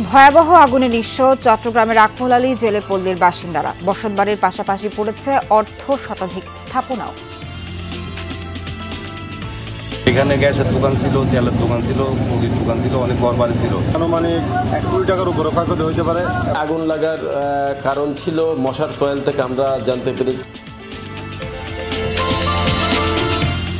ভয়াবহ আগুনে নিঃস্ব চট্টগ্রামের আকমল জেলে পল্লীর বাসিন্দারা। বসতবাড়ির পাশাপাশি পড়েছে অর্ধ শতাধিক স্থাপনাও। এখানে গ্যাসের দোকান ছিল, তেলের দোকান ছিল, মুদির দোকান ছিল, অনেক ঘরবাড়ি ছিল। আনুমানিক 1 কোটি টাকার উপরে ক্ষয়ক্ষতি হতে পারে। আগুন লাগার কারণ ছিল মশার কয়েল থেকে আমরা জানতে পেরেছি।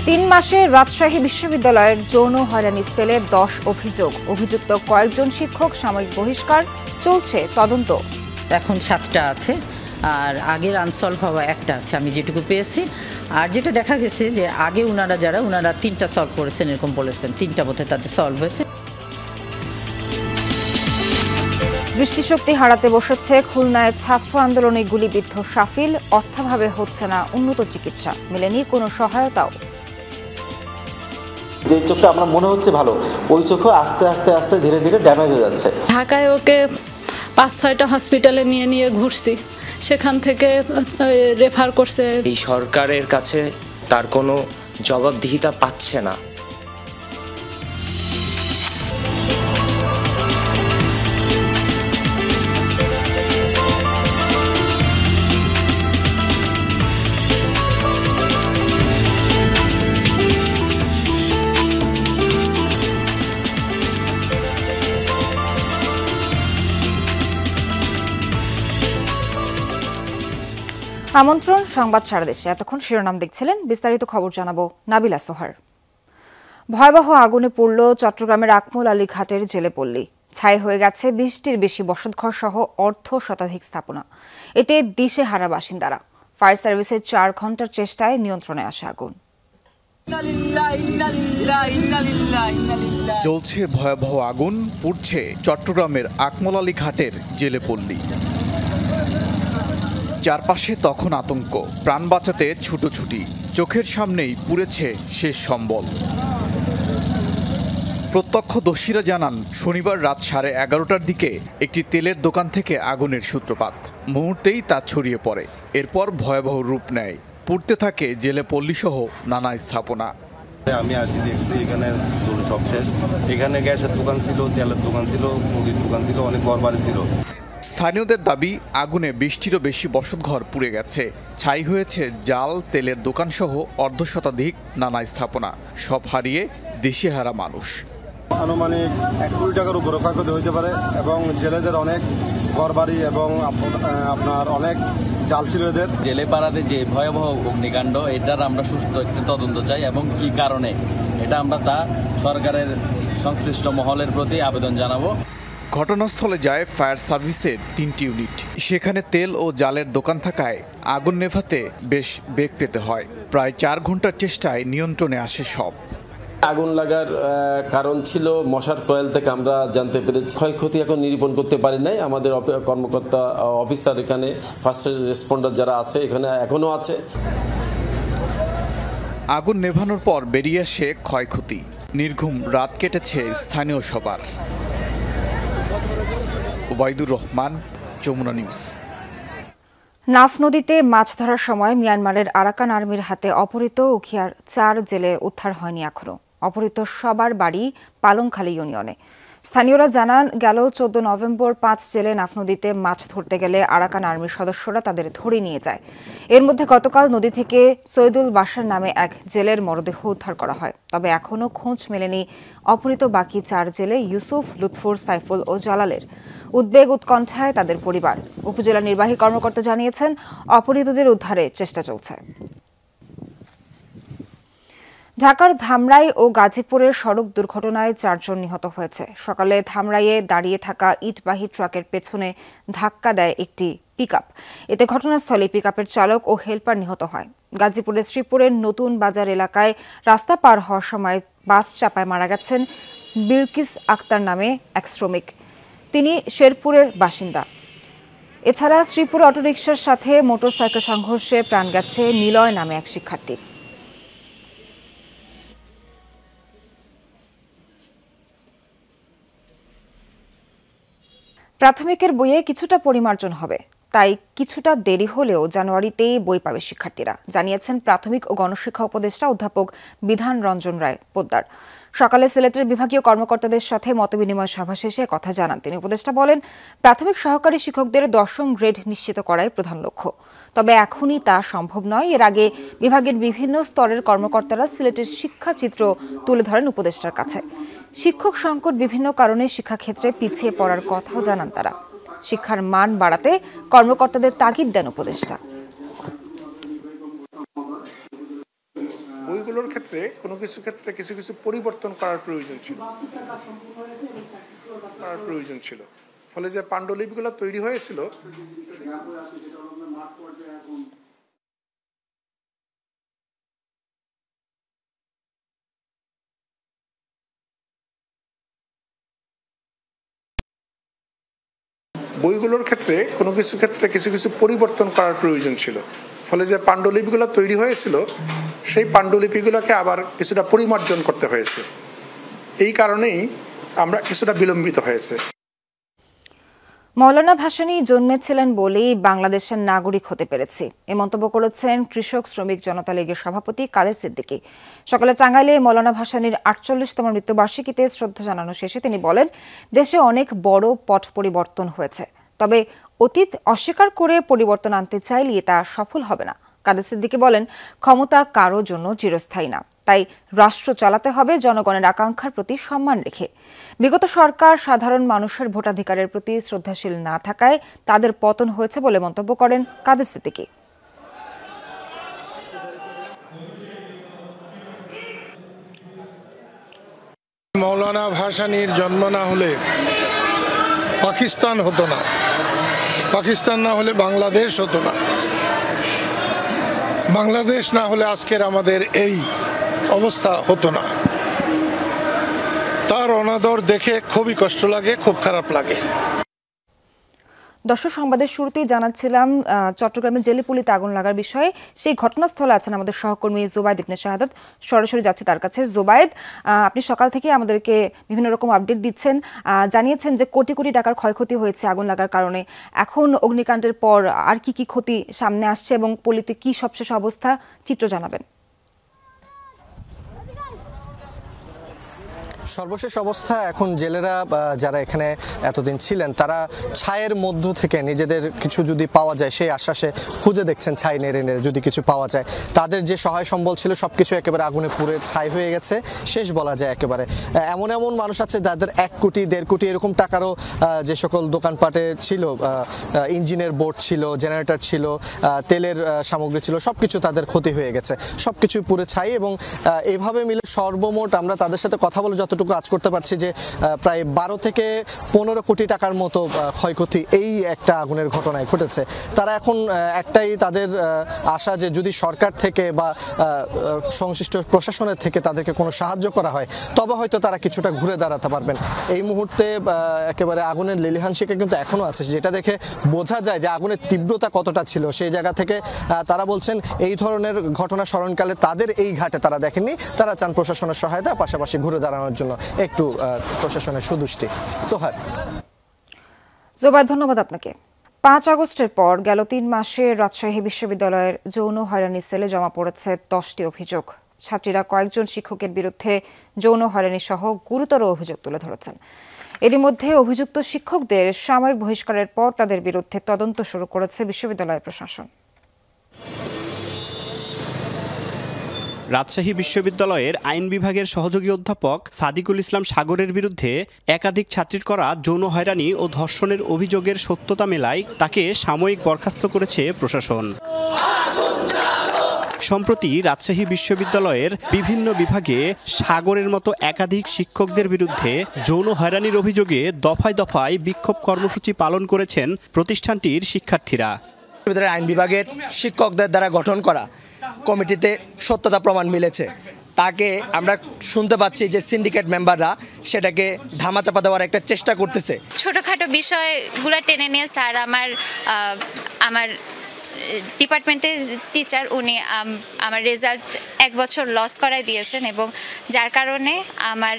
3 মাসে রাজশাহী বিশ্ববিদ্যালয়ের যৌন হয়রানি সেলে 10 অভিযোগ। অভিযুক্ত কয়েকজন শিক্ষক সাময়িক বহিষ্কার, চলছে তদন্ত। এখন 7টা আছে, আর আগের আনসলভ হওয়া একটা আছে আমি যেটুকু পেয়েছি। আর যেটা দেখা গেছে যে আগে ওনারা 3টা সলভ করেছেন এরকম বলেছেন, 3টা বোধহয় তাদের সলভ হয়েছে। দৃষ্টিশক্তি হারাতে বসেছে খুলনায় ছাত্র আন্দোলনে গুলিবিদ্ধ শাফিল। অর্থাভাবে হচ্ছে না উন্নত চিকিৎসা, মেলেনি কোনো সহায়তাও। যে চোখটা আমার মনে হচ্ছে ভালো, ওই চোখও আস্তে আস্তে আস্তে ধীরে ধীরে ড্যামেজ হয়ে যাচ্ছে। ঢাকায় ওকে 5-6টা হসপিটালে নিয়ে ঘুরছি, সেখান থেকে রেফার করছে। এই সরকারের কাছে তার কোনো জবাবদিহিতা পাচ্ছে না। আমন্ত্রণ সংবাদ সারা দেশে। এতক্ষণ শিরোনাম দেখছিলেন, বিস্তারিত খবর জানাবো নাবিলা সোহার। ভয়াবহ আগুনে পুড়ল চট্টগ্রামের আকমল আলী ঘাটের জেলে পল্লী। ছাই হয়ে গেছে 20টির বেশি বসতঘর সহ অর্ধ শতাধিক স্থাপনা। এতে দিশেহারা বাসিন্দারা। ফায়ার সার্ভিসের 4 ঘন্টার চেষ্টায় নিয়ন্ত্রণে আসে আগুন। জ্বলছে ভয়াবহ আগুন, পুড়ছে চট্টগ্রামের আকমল আলী ঘাটের জেলে পল্লী। চারপাশে তখন আতঙ্ক, প্রাণ বাঁচাতে ছুটোছুটি। চোখের সামনেই পুড়েছে শেষ সম্বল। প্রত্যক্ষদর্শীরা জানান, শনিবার রাত 11:30টার দিকে একটি তেলের দোকান থেকে আগুনের সূত্রপাত। মুহূর্তেই তা ছড়িয়ে পড়ে। এরপর ভয়াবহ রূপ নেয়, পুড়তে থাকে জেলে পল্লীসহ নানা স্থাপনা। আমি আসি, দেখছি এখানে সব শেষ। এখানে গ্যাসের দোকান ছিল, তেলের দোকান ছিল, মুদির দোকান ছিল, অনেক ঘরবাড়ি ছিল। স্থানীয়দের দাবি, আগুনে 20টিরও বেশি বসতঘর পুড়ে গেছে। ছাই হয়েছে জাল, তেলের দোকানসহ অর্ধ শতাধিক নানা স্থাপনা। সব হারিয়ে দিশেহারা মানুষ। আনুমানিক 1 কোটি টাকার উপরে ক্ষয়ক্ষতি হতে পারে এবং জেলেদের অনেক ঘরবাড়ি এবং আপনার অনেক জাল ছিল এদের। জেলে পাড়াতে যে ভয়াবহ অগ্নিকাণ্ড, এটার আমরা সুষ্ঠু একটা তদন্ত চাই এবং কি কারণে এটা আমরা তা সরকারের সংশ্লিষ্ট মহলের প্রতি আবেদন জানাবো। ঘটনাস্থলে যায় ফায়ার সার্ভিসের 3টি ইউনিট। সেখানে তেল ও জালের দোকান থাকায় আগুন নেভাতে বেশ বেগ পেতে হয়। প্রায় 4 ঘন্টার চেষ্টায় নিয়ন্ত্রণে আসে সব। আগুন লাগার কারণ ছিল মশার কয়েল থেকে আমরা জানতে পেরেছি। ক্ষয়ক্ষতি এখন নিরূপণ করতে পারি নাই। আমাদের কর্মকর্তা অফিসার এখানে ফার্স্ট রেসপন্ডার যারা আছে এখানে এখনো আছে। আগুন নেভানোর পর বেরিয়ে আসে ক্ষয়ক্ষতি। নির্ঘুম রাত কেটেছে স্থানীয় সবার। ওবায়দুর রহমান, যমুনা নিউজ। নাফ নদীতে মাছ ধরার সময় মিয়ানমারের আরাকান আর্মির হাতে অপহৃত উখিয়ার 4 জেলে উদ্ধার হয়নি এখনো। অপহৃত সবার বাড়ি পালংখালী ইউনিয়নে। স্থানীয়রা জানান, গেল 14 নভেম্বর 5 জেলে নাফ নদীতে মাছ ধরতে গেলে আরাকান আর্মির সদস্যরা তাদের ধরে নিয়ে যায়। এর মধ্যে গতকাল নদী থেকে সৈয়দুল বাশার নামে এক জেলের মরদেহ উদ্ধার করা হয়। তবে এখনও খোঁজ মেলেনি অপহৃত বাকি 4 জেলে ইউসুফ, লুৎফুর, সাইফুল ও জালালের। উদ্বেগ উৎকণ্ঠায় তাদের পরিবার। উপজেলা নির্বাহী কর্মকর্তা জানিয়েছেন, অপহৃতদের উদ্ধারে চেষ্টা চলছে। ঢাকার ধামরাই ও গাজীপুরের সড়ক দুর্ঘটনায় 4 জন নিহত হয়েছে। সকালে ধামরাইয়ে দাঁড়িয়ে থাকা ইটবাহী ট্রাকের পেছনে ধাক্কা দেয় একটি পিকআপ। এতে ঘটনাস্থলে পিকআপের চালক ও হেলপার নিহত হয়। গাজীপুরের শ্রীপুরের নতুন বাজার এলাকায় রাস্তা পার হওয়ার সময় বাস চাপায় মারা গেছেন বিলকিস আক্তার নামে এক শ্রমিক। তিনি শেরপুরের বাসিন্দা। এছাড়া শ্রীপুর অটোরিকশার সাথে মোটরসাইকেল সংঘর্ষে প্রাণ গেছে নিলয় নামে এক শিক্ষার্থীর। প্রাথমিকের বইয়ে কিছুটা পরিমার্জন হবে। তাই কিছুটা দেরি হলেও জানুয়ারিতেই বই পাবে শিক্ষার্থীরা, জানিয়েছেন প্রাথমিক ও গণশিক্ষা উপদেষ্টা অধ্যাপক বিধান রঞ্জন রায় পোদ্দার। সকালে সিলেটের বিভাগীয় কর্মকর্তাদের সাথে মতবিনিময় সভা শেষে কথা জানান তিনি। উপদেষ্টা বলেন, প্রাথমিক সহকারী শিক্ষকদের 10ম গ্রেড নিশ্চিত করাই প্রধান লক্ষ্য, তবে এখনই তা সম্ভব নয়। এর আগে বিভাগের বিভিন্ন স্তরের কর্মকর্তারা সিলেটের শিক্ষাচিত্র তুলে ধরেন উপদেষ্টার কাছে। শিক্ষক সংকট বিভিন্ন কারণে শিক্ষাক্ষেত্রে পিছিয়ে পড়ার কথাও জানান তারা। শিক্ষার মান বাড়াতে কর্মকর্তাদের তাগিদ দেন উপদেষ্টা। বইগুলোর ক্ষেত্রে কিছু কিছু পরিবর্তন করার প্রয়োজন ছিল, ফলে যে পাণ্ডুলিপিগুলো তৈরি হয়েছিল কিছু কিছু পরিবর্তন করার প্রয়োজন ছিল, ফলে যে পাণ্ডুলিপিগুলো তৈরি হয়েছিল সেই পাণ্ডুলিপিগুলোকে আবার কিছুটা পরিমার্জন করতে হয়েছে। এই কারণেই আমরা কিছুটা বিলম্বিত হয়েছে। মৌলানা ভাসানী জন্মেছিলেন বলেই বাংলাদেশের নাগরিক হতে পেরেছি, এ মন্তব্য করেছেন কৃষক শ্রমিক জনতা লীগের সভাপতি কাদের সিদ্দিকী। সকালে টাঙ্গাইলে মৌলানা ভাসানীর 48তম মৃত্যুবার্ষিকীতে শ্রদ্ধা জানানো শেষে তিনি বলেন, দেশে অনেক বড় পট পরিবর্তন হয়েছে, তবে অতীত অস্বীকার করে পরিবর্তন আনতে চাইলে তা সফল হবে না। কাদের সিদ্দিকী বলেন, ক্ষমতা কারো জন্য চিরস্থায়ী না, তাই রাষ্ট্র চালাতে হবে জনগণের আকাঙ্ক্ষার প্রতি সম্মান রেখে। বিগত সরকার সাধারণ মানুষের ভোটাধিকারের প্রতি শ্রদ্ধাশীল না থাকায় তাদের পতন হয়েছে বলে মন্তব্য করেন কাদের সিদ্দিকী। মৌলানা ভাসানীর জন্ম না হলে পাকিস্তান হতো না, পাকিস্তান না হলে বাংলাদেশ হতো না, বাংলাদেশ না হলে আজকের আমাদের এই অবস্থা হতো না। তার অনাদর দেখে খুবই কষ্ট লাগে, খুব খারাপ লাগে। দর্শক, সংবাদের শুরুতেই জানাচ্ছিলাম চট্টগ্রামের জেলিপুলিতে আগুন লাগার বিষয়ে। সেই ঘটনাস্থলে আছেন আমাদের সহকর্মী জোবায়েদ ইবনে শাহাদাত, সরাসরি যাচ্ছে তার কাছে। জোবায়েদ, আপনি সকাল থেকে আমাদেরকে বিভিন্ন রকম আপডেট দিচ্ছেন, জানিয়েছেন যে কোটি কোটি টাকার ক্ষয়ক্ষতি হয়েছে আগুন লাগার কারণে। এখন অগ্নিকাণ্ডের পর আর কি কি ক্ষতি সামনে আসছে এবং পল্লীতে কি সবশেষ অবস্থা, চিত্র জানাবেন। সর্বশেষ অবস্থা, এখন জেলেরা যারা এখানে এতদিন ছিলেন তারা ছায়ের মধ্য থেকে নিজেদের কিছু যদি পাওয়া যায় সেই আশ্বাসে খুঁজে দেখছেন, ছাই নেড়ে নেড়ে যদি কিছু পাওয়া যায়। তাদের যে সহায় সম্বল ছিল সবকিছু একেবারে আগুনে পুড়ে ছাই হয়ে গেছে, শেষ বলা যায় একেবারে। এমন এমন মানুষ আছে যাদের 1 কোটি 1.5 কোটি এরকম টাকারও যে সকল দোকানপাটে ছিল, ইঞ্জিনের বোর্ড ছিল, জেনারেটর ছিল, তেলের সামগ্রী ছিল, সবকিছু তাদের ক্ষতি হয়ে গেছে, সবকিছুই পুড়ে ছাই। এবং এভাবে মিলে সর্বমোট আমরা তাদের সাথে কথা বলে যতটুকু কাজ করতে পারছি যে প্রায় 12 থেকে 15 কোটি টাকার মতো ক্ষয়ক্ষতি এই একটা আগুনের ঘটনায় ঘটেছে। তারা এখন একটাই তাদের আশা যে যদি সরকার থেকে বা সংশ্লিষ্ট প্রশাসনের থেকে তাদেরকে কোনো সাহায্য করা হয় তবে হয়তো তারা কিছুটা ঘুরে দাঁড়াতে পারবেন। এই মুহূর্তে একেবারে আগুনের লেলিহান শিখা কিন্তু এখনো আছে, যেটা দেখে বোঝা যায় যে আগুনের তীব্রতা কতটা ছিল। সেই জায়গা থেকে তারা বলছেন এই ধরনের ঘটনা স্মরণকালে তাদের এই ঘাটে তারা দেখেননি, তারা চান প্রশাসনের সহায়তা, পাশাপাশি ঘুরে দাঁড়ানোর জন্য একটু প্রশাসনের সুদৃষ্টি। সোহার। জোবায়েদ, ধন্যবাদ আপনাকে। 5 আগস্টের পর গেল 3 মাসে রাজশাহী বিশ্ববিদ্যালয়ের যৌন হয়রানি সেলে জমা পড়েছে 10টি অভিযোগ। ছাত্রীরা কয়েকজন শিক্ষকের বিরুদ্ধে যৌন হয়রানি সহ গুরুতর অভিযোগ তুলে ধরেছেন। এরই মধ্যে অভিযুক্ত শিক্ষকদের সাময়িক বহিষ্কারের পর তাদের বিরুদ্ধে তদন্ত শুরু করেছে বিশ্ববিদ্যালয় প্রশাসন। রাজশাহী বিশ্ববিদ্যালয়ের আইন বিভাগের সহযোগী অধ্যাপক সাদিকুল ইসলাম সাগরের বিরুদ্ধে একাধিক ছাত্রীর করা যৌন হয়রানি ও ধর্ষণের অভিযোগের সত্যতা মেলায় তাকে সাময়িক বরখাস্ত করেছে প্রশাসন। সম্প্রতি রাজশাহী বিশ্ববিদ্যালয়ের বিভিন্ন বিভাগে সাগরের মতো একাধিক শিক্ষকদের বিরুদ্ধে যৌন হয়রানির অভিযোগে দফায় দফায় বিক্ষোভ কর্মসূচি পালন করেছেন প্রতিষ্ঠানটির শিক্ষার্থীরা। আইন বিভাগের শিক্ষকদের দ্বারা গঠন করা কমিটিতে সত্যতা প্রমাণ মিলেছে। তাকে আমরা শুনতে পাচ্ছি যে সিন্ডিকেট মেম্বাররা সেটাকে ধামাচাপা দেওয়ার একটা চেষ্টা করতেছে। ছোটোখাটো বিষয়গুলো টেনে নিয়ে স্যার আমার ডিপার্টমেন্টের টিচার, উনি আমার রেজাল্ট 1 বছর লস করায় দিয়েছেন এবং যার কারণে আমার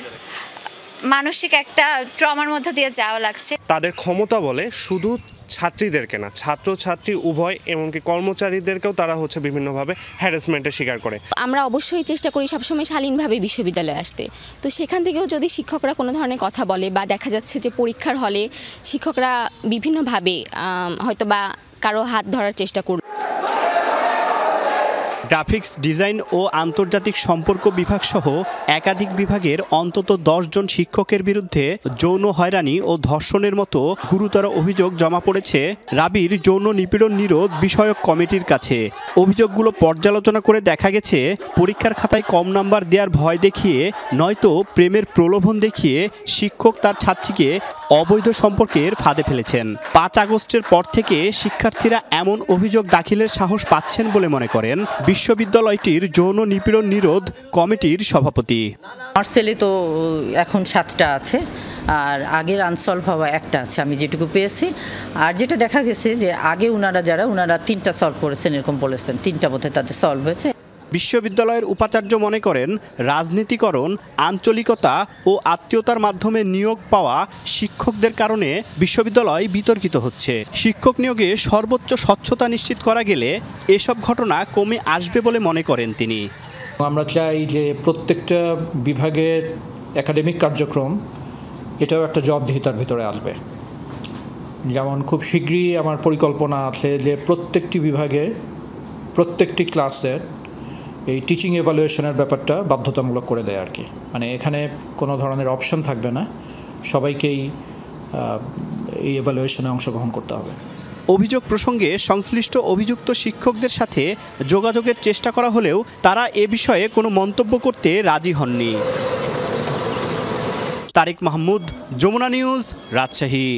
মানসিক একটা ট্রমার মধ্যে দিয়ে যাওয়া লাগছে। তাদের ক্ষমতা বলে শুধু ছাত্রীদেরকে না, ছাত্রছাত্রী উভয় এমনকি কর্মচারীদেরকেও তারা বিভিন্নভাবে হ্যারাসমেন্টের শিকার করে। আমরা অবশ্যই চেষ্টা করি সবসময় শালীনভাবে বিশ্ববিদ্যালয়ে আসতে, তো সেখান থেকেও যদি শিক্ষকরা কোনো ধরনের কথা বলে বা দেখা যাচ্ছে যে পরীক্ষার হলে শিক্ষকরা বিভিন্নভাবে হয়তো বা কারো হাত ধরার চেষ্টা করবে। গ্রাফিক্স ডিজাইন ও আন্তর্জাতিক সম্পর্ক বিভাগ সহ একাধিক বিভাগের অন্তত 10 জন শিক্ষকের বিরুদ্ধে যৌন হয়রানি ও ধর্ষণের মতো গুরুতর অভিযোগ জমা পড়েছে রাবির যৌন নিপীড়ন নিরোধ বিষয়ক কমিটির কাছে। অভিযোগগুলো পর্যালোচনা করে দেখা গেছে পরীক্ষার খাতায় কম নাম্বার দেওয়ার ভয় দেখিয়ে নয়তো প্রেমের প্রলোভন দেখিয়ে শিক্ষক তার ছাত্রীকে অবৈধ সম্পর্কের ফাঁদে ফেলেছেন। 5 আগস্টের পর থেকে শিক্ষার্থীরা এমন অভিযোগ দাখিলের সাহস পাচ্ছেন বলে মনে করেন বিশ্ববিদ্যালয়টির যৌন নিপীড়ন নিরোধ কমিটির সভাপতি। মার্সেলে তো এখন 7টা আছে, আর আগের আনসলভ হওয়া একটা আছে আমি যেটুকু পেয়েছি। আর যেটা দেখা গেছে যে আগে ওনারা 3টা সলভ করেছেন এরকম বলেছেন, 3টা বোধহয় তাদের সলভ হয়েছে। বিশ্ববিদ্যালয়ের উপাচার্য মনে করেন রাজনীতিকরণ, আঞ্চলিকতা ও আত্মীয়তার মাধ্যমে নিয়োগ পাওয়া শিক্ষকদের কারণে বিশ্ববিদ্যালয় বিতর্কিত হচ্ছে। শিক্ষক নিয়োগে সর্বোচ্চ স্বচ্ছতা নিশ্চিত করা গেলে এসব ঘটনা কমে আসবে বলে মনে করেন তিনি। আমরা চাই যে প্রত্যেকটা বিভাগের একাডেমিক কার্যক্রম এটাও একটা জবাবদিহিতার ভিতরে আসবে। যেমন খুব শীঘ্রই আমার পরিকল্পনা আছে যে প্রত্যেকটি বিভাগে প্রত্যেকটি ক্লাসে এই টিচিং এভালুয়েশনের ব্যাপারটা বাধ্যতামূলক করে দেয় আর কি। মানে এখানে কোনো ধরনের অপশন থাকবে না, সবাইকেই এই এভালুয়েশনে অংশগ্রহণ করতে হবে। অভিযোগ প্রসঙ্গে সংশ্লিষ্ট অভিযুক্ত শিক্ষকদের সাথে যোগাযোগের চেষ্টা করা হলেও তারা এ বিষয়ে কোনো মন্তব্য করতে রাজি হননি। তারিক মাহমুদ, যমুনা নিউজ, রাজশাহী।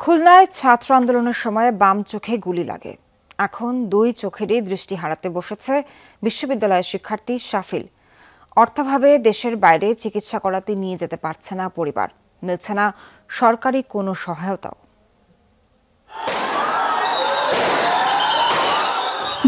খুলনায় ছাত্র আন্দোলনের সময় বাম চোখে গুলি লাগে। এখন 2 চোখেরই দৃষ্টি হারাতে বসেছে বিশ্ববিদ্যালয়ের শিক্ষার্থী শাফিল। অর্থাভাবে দেশের বাইরে চিকিৎসা করাতে নিয়ে যেতে পারছে না পরিবার, মিলছে না সরকারি কোনো সহায়তাও।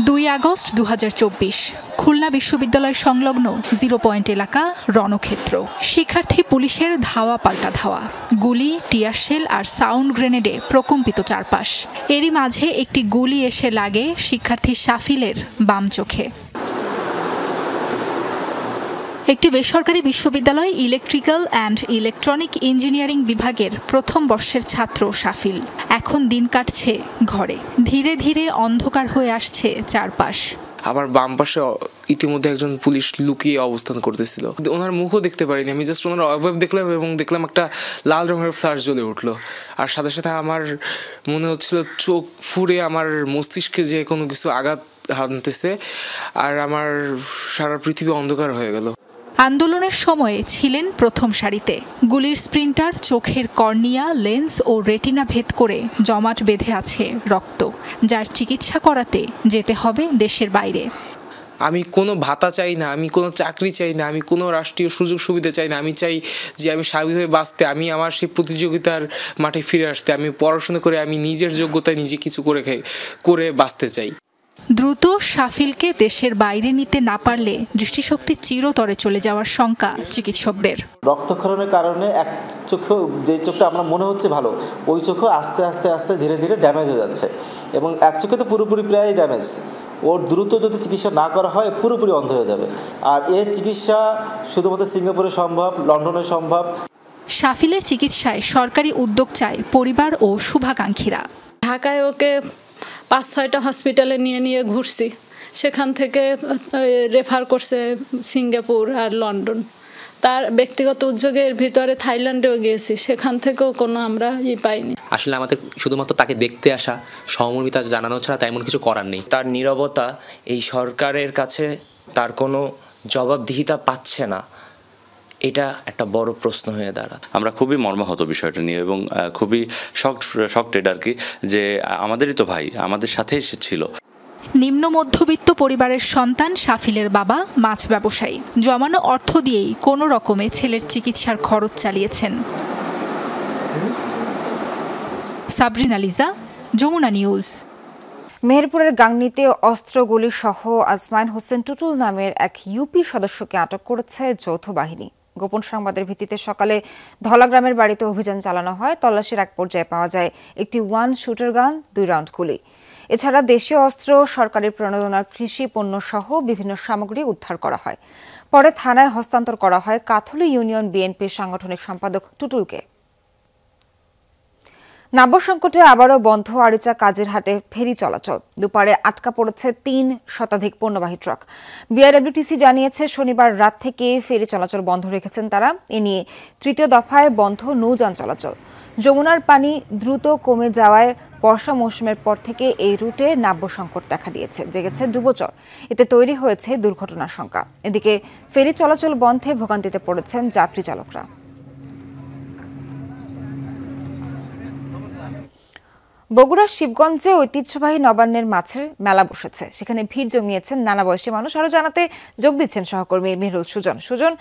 2 আগস্ট 2024 খুলনা বিশ্ববিদ্যালয় সংলগ্ন 0 পয়েন্ট এলাকা রণক্ষেত্র। শিক্ষার্থী পুলিশের ধাওয়া পাল্টা ধাওয়া, গুলি, টিয়ারশেল আর সাউন্ড গ্রেনেডে প্রকম্পিত চারপাশ। এরই মাঝে একটি গুলি এসে লাগে শিক্ষার্থী শাফিলের বাম চোখে। একটি বেসরকারি বিশ্ববিদ্যালয় ইলেকট্রিক্যাল অ্যান্ড ইলেকট্রনিক ইঞ্জিনিয়ারিং বিভাগের প্রথম বর্ষের ছাত্র শাফিল এখন দিন কাটছে ঘরে। ধীরে ধীরে অন্ধকার হয়ে আসছে চারপাশ। আবার বাম পাশে ইতিমধ্যে একজন পুলিশ লুকিয়ে অবস্থান করতেছিল, ওনার মুখও দেখতে পারিনি আমি, জাস্ট ওনার অবয়ব দেখলাম এবং দেখলাম একটা লাল রঙের ফ্ল্যাশ জ্বলে উঠলো। আর সাথে সাথে আমার মনে হচ্ছিল চোখ ফুড়ে আমার মস্তিষ্কে যে কোনো কিছু আঘাত হানতেছে, আর আমার সারা পৃথিবী অন্ধকার হয়ে গেল। আন্দোলনের সময়ে ছিলেন প্রথম সারিতে। গুলির স্প্রিন্টার চোখের কর্নিয়া, লেন্স ও রেটিনা ভেদ করে জমাট বেঁধে আছে রক্ত, যার চিকিৎসা করাতে যেতে হবে দেশের বাইরে। আমি কোনো ভাতা চাই না, আমি কোনো চাকরি চাই না, আমি কোনো রাষ্ট্রীয় সুযোগ সুবিধা চাই না। আমি চাই যে আমি স্বাভাবিকভাবে বাঁচতে, আমি আমার সেই প্রতিযোগিতার মাঠে ফিরে আসতে, আমি পড়াশোনা করে আমি নিজের যোগ্যতায় নিজে কিছু করে বাঁচতে চাই। দ্রুত শাফিলকে দেশের বাইরে নিতে না পারলে দৃষ্টিশক্তি চিরতরে চলে যাওয়ার শঙ্কা চিকিৎসকদের। রক্তক্ষরণের কারণে এক চোখে, যে চোখটা আমরা মনে হচ্ছে ভালো, ওই চোখও আস্তে আস্তে আস্তে ধীরে ধীরে ড্যামেজ হয়ে যাচ্ছে এবং এক চোখে তো পুরোপুরি প্রায় ড্যামেজ। ওর দ্রুত যদি চিকিৎসা না করা হয় পুরোপুরি অন্ধ হয়ে যাবে। আর এর চিকিৎসা শুধুমাত্র সিঙ্গাপুরে সম্ভব, লন্ডনে সম্ভব। শাফিলের চিকিৎসায় সরকারি উদ্যোগ চায় পরিবার ও শুভাকাঙ্ক্ষীরা। ঢাকায় ওকে 5-6টা হসপিটালে নিয়ে ঘুরছি, সেখান থেকে রেফার করছে সিঙ্গাপুর আর লন্ডন। তার ব্যক্তিগত উদ্যোগের ভিতরে থাইল্যান্ডেও গিয়েছি, সেখান থেকেও কোনো আমরা পাইনি। আসলে আমাদের শুধুমাত্র তাকে দেখতে আসা, সহমর্মিতা জানানো ছাড়া তেমন কিছু করার নেই। তার নীরবতা এই সরকারের কাছে তার কোনো জবাবদিহিতা পাচ্ছে না, এটা একটা বড় প্রশ্ন হয়ে দাঁড়ায়। আমরা খুবই মর্মাহত বিষয়টা নিয়ে এবং খুবই শকটেড আর কি, যে আমাদেরই তো ভাই আমাদের সাথে এসেছিল। নিম্ন মধ্যবিত্ত পরিবারের সন্তান শাফিলের বাবা মাছ ব্যবসায়ী। জমানো অর্থ দিয়েই কোনো রকমে ছেলের চিকিৎসার খরচ চালিয়েছেন। সাবরিনা লিজা, যমুনা নিউজ। মেহেরপুরের গাংনীতে অস্ত্রগুলি সহ আসমাইন হোসেন টুটুল নামের এক ইউপি সদস্যকে আটক করেছে যৌথ বাহিনী। গোপন সংবাদের ভিত্তিতে সকালে ধলাগ্রামের বাড়িতে অভিযান চালানো হয়। তল্লাশির এক পর্যায়ে পাওয়া যায় একটি 1 শুটার গান, 2 রাউন্ড গুলি। এছাড়া দেশীয় অস্ত্র, সরকারি প্রণোদনার কৃষি পণ্য সহ বিভিন্ন সামগ্রী উদ্ধার করা হয়। পরে থানায় হস্তান্তর করা হয় কাথলি ইউনিয়ন বিএনপির সাংগঠনিক সম্পাদক টুটুলকে। নাব্য সংকটে আবারও বন্ধ আরিচা কাজিরহাটে ফেরি চলাচল। দুপারে আটকা পড়েছে 3 শতাধিক পণ্যবাহী ট্রাক। বিআরডব্লিউটিসি জানিয়েছে শনিবার রাত থেকে ফেরি চলাচল বন্ধ রেখেছেন তারা। এ নিয়ে তৃতীয় দফায় বন্ধ নৌযান চলাচল। যমুনার পানি দ্রুত কমে যাওয়ায় বর্ষা মৌসুমের পর থেকে এই রুটে নাব্য সংকট দেখা দিয়েছে, জেগেছে ডুবোচর। এতে তৈরি হয়েছে দুর্ঘটনার শঙ্কা। এদিকে ফেরি চলাচল বন্ধে ভোগান্তিতে পড়েছেন যাত্রী চালকরা। বগুড়ার শিবগঞ্জে ঐতিহ্যবাহী নবান্নের মাছের মেলা বসেছে। সেখানে ভিড় জমিয়েছেন নানা বয়সী মানুষ। আরো জানাতে যোগ দিচ্ছেন সহকর্মী মেহরুল সুজন। সুজন,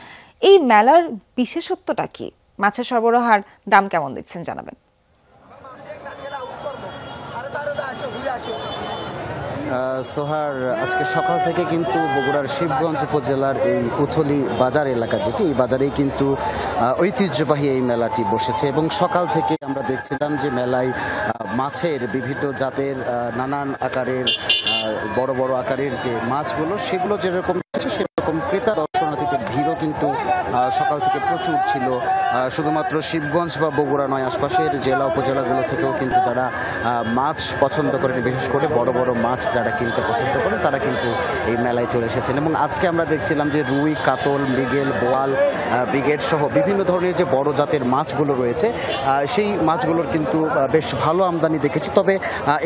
এই মেলার বিশেষত্বটা কি? মাছের সরবরাহের দাম কেমন দিচ্ছেন জানাবেন। সোহার, আজকে সকাল থেকে কিন্তু বগুড়ার শিবগঞ্জ উপজেলার এই উথলি বাজার এলাকা, যেটি এই বাজারেই কিন্তু ঐতিহ্যবাহী এই মেলাটি বসেছে এবং সকাল থেকে আমরা দেখছিলাম যে মেলায় মাছের বিভিন্ন জাতের নানান আকারের বড় বড় আকারের যে মাছগুলো, সেগুলো যেরকম সেরকম ক্রেতা দর্শনার্থীদের ভিড়ও কিন্তু সকাল থেকে প্রচুর ছিল। শুধুমাত্র শিবগঞ্জ বা বগুড়া নয়, আশপাশের জেলা উপজেলাগুলো থেকেও কিন্তু যারা মাছ পছন্দ করেন, বিশেষ করে বড় বড় মাছ যারা কিনতে পছন্দ করেন, তারা কিন্তু এই মেলায় চলে এসেছেন। এবং আজকে আমরা দেখছিলাম যে রুই, কাতল, মৃগেল, বোয়াল, ব্রিগেড সহ বিভিন্ন ধরনের যে বড় জাতের মাছগুলো রয়েছে, সেই মাছগুলোর কিন্তু বেশ ভালো আমদানি দেখেছি। তবে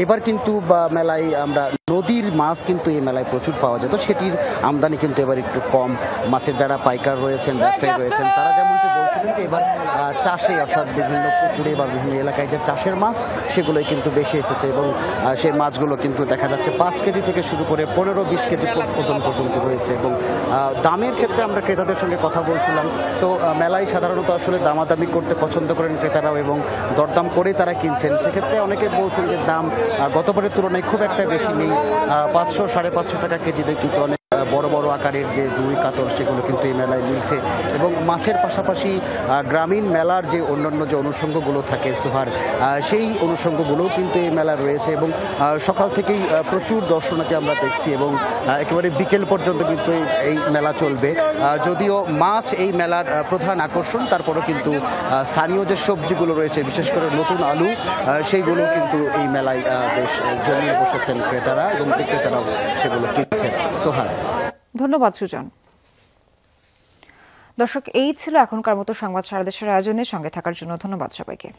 এবার কিন্তু মেলায় আমরা নদীর মাছ কিন্তু এই মেলায় প্রচুর পাওয়া যেত, সেটির আমদানি কিন্তু এবার একটু কম। মাছের যারা পাইকার রয়েছেন, ব্যবসায়ী রয়েছেন, তারা যেমনটি বলছিলেন যে এবার চাষে, অর্থাৎ বিভিন্ন পুকুরে বা বিভিন্ন এলাকায় যে চাষের মাছ, সেগুলোই কিন্তু বেশি এসেছে এবং সেই মাছগুলো কিন্তু দেখা যাচ্ছে 5 কেজি থেকে শুরু করে 15-20 কেজি পর্যন্ত রয়েছে। এবং দামের ক্ষেত্রে আমরা ক্রেতাদের সঙ্গে কথা বলছিলাম, তো মেলায় সাধারণত আসলে দামাদামি করতে পছন্দ করেন ক্রেতারাও এবং দরদাম করেই তারা কিনছেন। সেক্ষেত্রে অনেকে বলছেন যে দাম গতবারের তুলনায় খুব একটা বেশি নেই, 500-550 টাকা কেজিতে কিন্তু অনেক বড় বড় আকারের যে রুই, কাতল, সেগুলো কিন্তু এই মেলায় মিলছে। এবং মাছের পাশাপাশি গ্রামীণ মেলার যে অন্যান্য যে অনুষঙ্গগুলো থাকে সোহার, সেই অনুষঙ্গগুলোও কিন্তু এই মেলা রয়েছে এবং সকাল থেকেই প্রচুর দর্শনার্থী আমরা দেখছি এবং একেবারে বিকেল পর্যন্ত কিন্তু এই মেলা চলবে। যদিও মাছ এই মেলার প্রধান আকর্ষণ, তারপরও কিন্তু স্থানীয় যে সবজিগুলো রয়েছে, বিশেষ করে নতুন আলু, সেইগুলো কিন্তু এই মেলায় বেশ জমিয়ে বসেছেন ক্রেতারা এবং বিক্রেতারাও সেগুলো কিনছেন। সোহার, ধন্যবাদ সুজন। দর্শক, এই ছিল এখনকার মতো সংবাদ সারা দেশের আয়োজনে। সঙ্গে থাকার জন্য ধন্যবাদ সবাইকে।